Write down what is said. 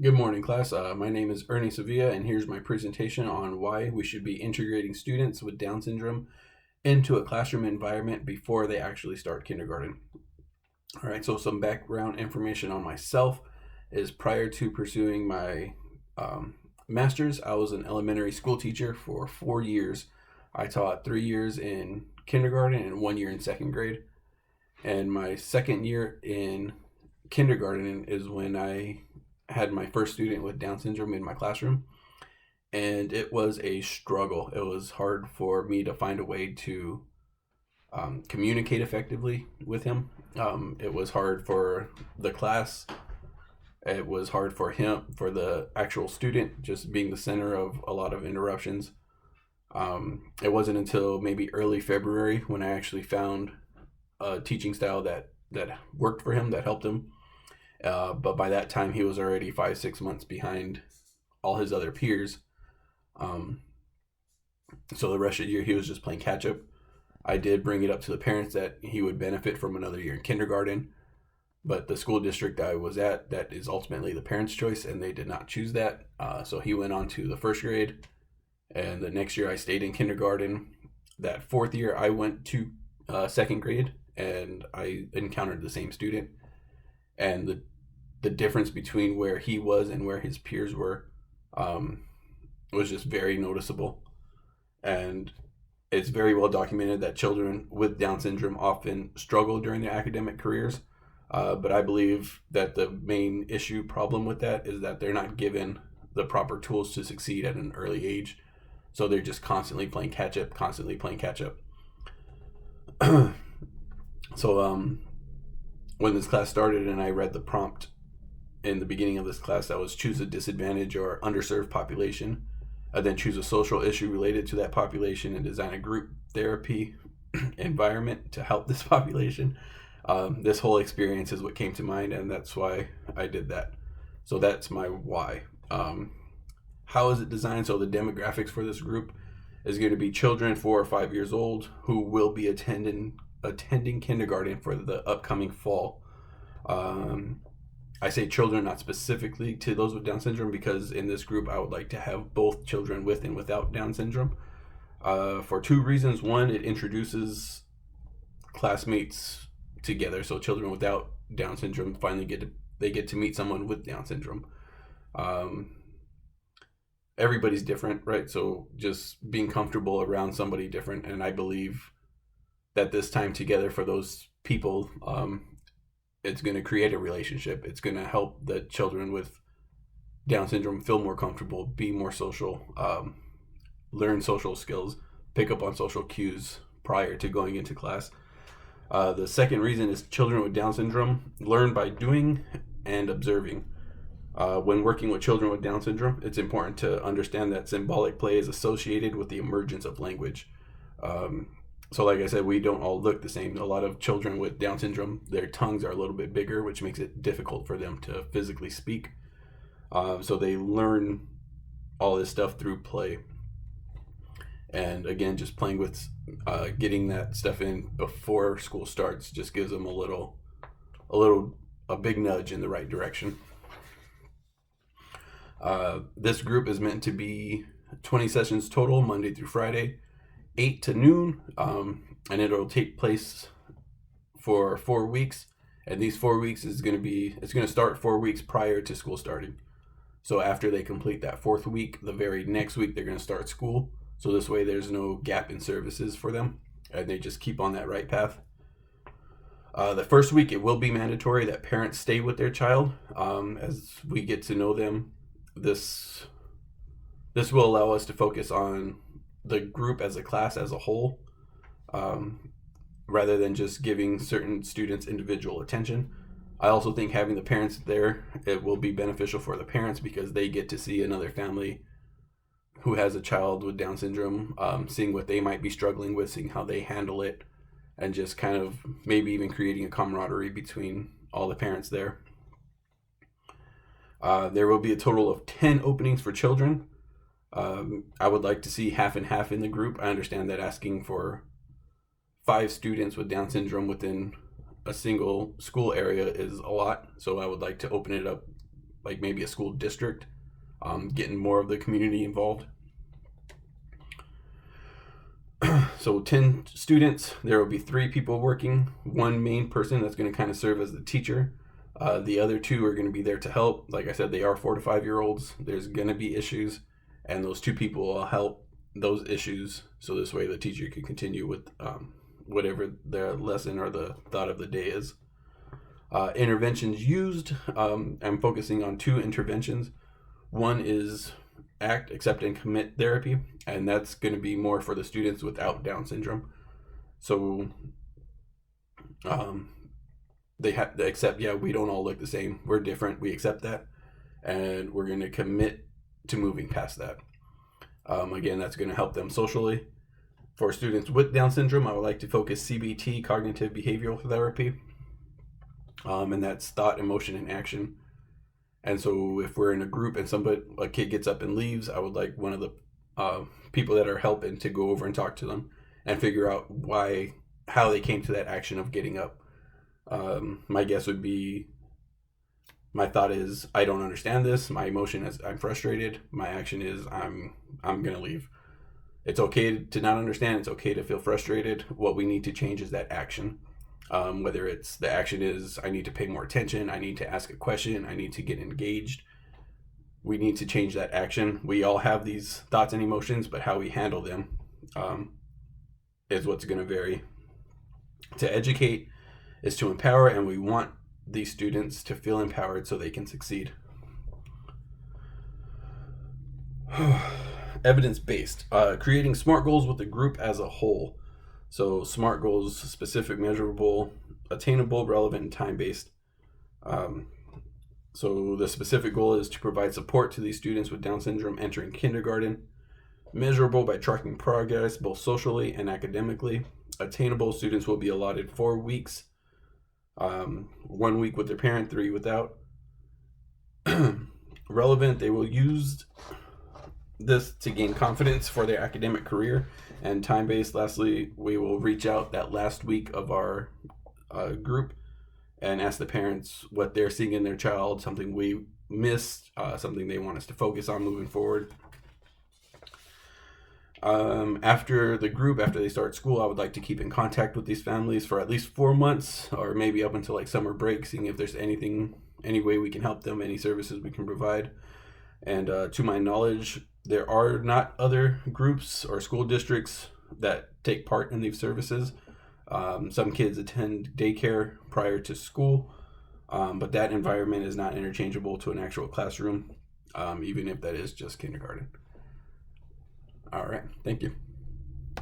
Good morning, class. My name is Ernie Sevilla, and here's my presentation on why we should be integrating students with Down syndrome into a classroom environment before they actually start kindergarten. All right, so some background information on myself is prior to pursuing my master's, I was an elementary school teacher for 4 years. I taught 3 years in kindergarten and 1 year in second grade. And my second year in kindergarten is when I had my first student with Down syndrome in my classroom, and it was a struggle. It was hard for me to find a way to communicate effectively with him. It was hard for the class. It was hard for him, for the actual student, just being the center of a lot of interruptions. It wasn't until maybe early February when I actually found a teaching style that worked for him, that helped him. But by that time, he was already 5, 6 months behind all his other peers. Um, so the rest of the year, he was just playing catch up. I did bring it up to the parents that he would benefit from another year in kindergarten, but the school district I was at, that is ultimately the parents' choice, and they did not choose that. So he went on to the first grade, and the next year I stayed in kindergarten. That fourth year, I went to second grade, and I encountered the same student. And the difference between where he was and where his peers were was just very noticeable. And it's very well documented that children with Down syndrome often struggle during their academic careers. But I believe that the main problem with that is that they're not given the proper tools to succeed at an early age. So they're just constantly playing catch up, constantly playing catch up. So when this class started and I read the prompt in the beginning of this class, that was choose a disadvantaged or underserved population, and then choose a social issue related to that population and design a group therapy environment to help this population. This whole experience is what came to mind, and that's why I did that. So that's my why. How is it designed? So the demographics for this group is going to be children 4 or 5 years old who will be attending kindergarten for the upcoming fall. I say children, not specifically to those with Down syndrome, because in this group I would like to have both children with and without Down syndrome, for two reasons. One, it introduces classmates together, so children without Down syndrome finally get to meet someone with Down syndrome. Everybody's different, right? So just being comfortable around somebody different, and I believe that this time together for those people, it's going to create a relationship. It's going to help the children with Down syndrome feel more comfortable, be more social, learn social skills, pick up on social cues prior to going into class. The second reason is children with Down syndrome learn by doing and observing. When working with children with Down syndrome, it's important to understand that symbolic play is associated with the emergence of language. So like I said, we don't all look the same. A lot of children with Down syndrome, their tongues are a little bit bigger, which makes it difficult for them to physically speak. So they learn all this stuff through play. And again, just playing with getting that stuff in before school starts just gives them a big nudge in the right direction. This group is meant to be 20 sessions total, Monday through Friday, 8 to noon, and it'll take place for 4 weeks. And these 4 weeks it's going to start 4 weeks prior to school starting. So after they complete that fourth week, the very next week they're going to start school. So this way there's no gap in services for them, and they just keep on that right path. The first week it will be mandatory that parents stay with their child as we get to know them. This will allow us to focus on the group as a class as a whole, rather than just giving certain students individual attention. I also think having the parents there, it will be beneficial for the parents because they get to see another family who has a child with Down syndrome, seeing what they might be struggling with, seeing how they handle it, and just kind of maybe even creating a camaraderie between all the parents there. There will be a total of 10 openings for children. I would like to see half and half in the group. I understand that asking for 5 students with Down syndrome within a single school area is a lot, so I would like to open it up like maybe a school district, getting more of the community involved. So 10 students, there will be 3 people working, 1 main person that's going to kind of serve as the teacher. The other 2 are going to be there to help. Like I said, they are 4 to 5 year olds. There's going to be issues, and those 2 people will help those issues. So this way the teacher can continue with whatever their lesson or the thought of the day is. Interventions used, I'm focusing on 2 interventions. One is ACT, Accept and Commit therapy, and that's going to be more for the students without Down syndrome. So they have to accept, yeah, we don't all look the same, we're different, we accept that, and we're going to commit to moving past that. Again, that's going to help them socially. For students with Down syndrome, I would like to focus CBT, cognitive behavioral therapy, and that's thought, emotion, and action. And so if we're in a group and a kid gets up and leaves, I would like one of the people that are helping to go over and talk to them and figure out how they came to that action of getting up. My guess would be, my thought is, I don't understand this. My emotion is I'm frustrated. My action is I'm gonna leave. It's okay to not understand. It's okay to feel frustrated. What we need to change is that action. Whether it's the action is I need to pay more attention, I need to ask a question, I need to get engaged. We need to change that action. We all have these thoughts and emotions, but how we handle them is what's going to vary. To educate is to empower, and we want these students to feel empowered so they can succeed. Evidence-based, creating SMART goals with the group as a whole. So SMART goals: specific, measurable, attainable, relevant, and time-based. So the specific goal is to provide support to these students with Down syndrome entering kindergarten. Measurable by tracking progress both socially and academically. Attainable, students will be allotted 4 weeks, 1 week with their parent, 3 without. Relevant, they will use this to gain confidence for their academic career. And time-based, lastly, we will reach out that last week of our group and ask the parents what they're seeing in their child, something we missed, something they want us to focus on moving forward. After the group, after they start school, I would like to keep in contact with these families for at least 4 months, or maybe up until like summer break, seeing if there's any way we can help them, any services we can provide. And to my knowledge, there are not other groups or school districts that take part in these services. Some kids attend daycare prior to school, but that environment is not interchangeable to an actual classroom, even if that is just kindergarten. All right, thank you.